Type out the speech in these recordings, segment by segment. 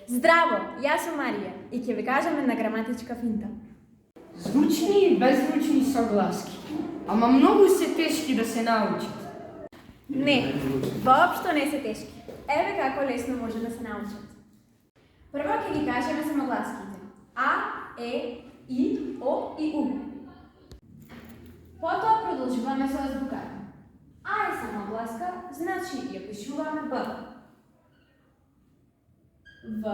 Здраво, јас сум Марија и ќе ви кажам една граматичка финта. Звучни и беззвучни согласки, ама многу се тешки да се научат. Не, воопшто не се тешки. Еве како лесно може да се научат. Прво ќе ги кажеме самогласките. А, Е, И, О и У. Потоа продолжуваме со азбуката. А е самогласка, значи ја пишуваме Б. В,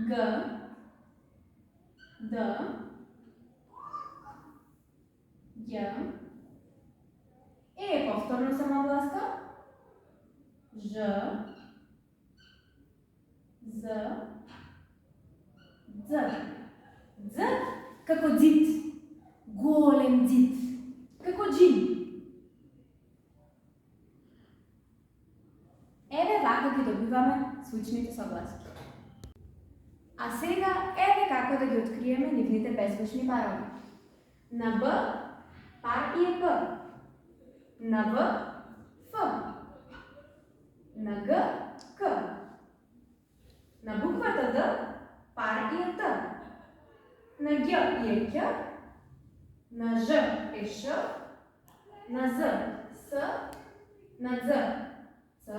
Г, Д, Ј, Е повторно самогласка, Ж, З, Дз. Дз како дзит, голем дзит, како джин. Еве вака ги добиваме звучните согласки. А сега еве како да ги откриеме нивните беззвучни парови. На Б пар и е П. На В Ф. На Г К. На буквата Д пар и е Т. На Г и е Қ. На Ж е Ш. На З С. На Дз Ц.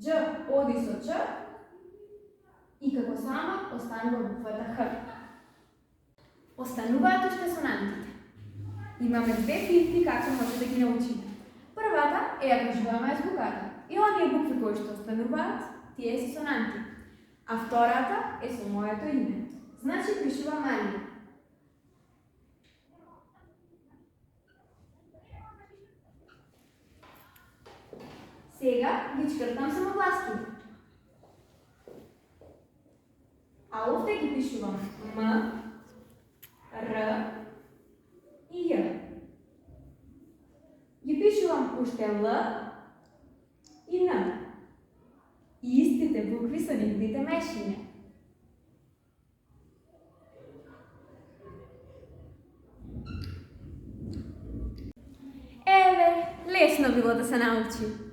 Дж оди со Ч и како сама останува буквата Х. Остануваат уште сонантите. Имаме две финти како може да ги научиме. Првата е ја кажуваме азбуката. И оние букви кои што остануваат, тие се сонанти. А втората е со моето име. Значи пишувам Марија. Сега ги чкртам самогласките. А овде ги пишувам М, Р и Ј. Ги пишувам уште Л и Н. И истите букви со нивните мешиња. Еве, лесно било да се научи.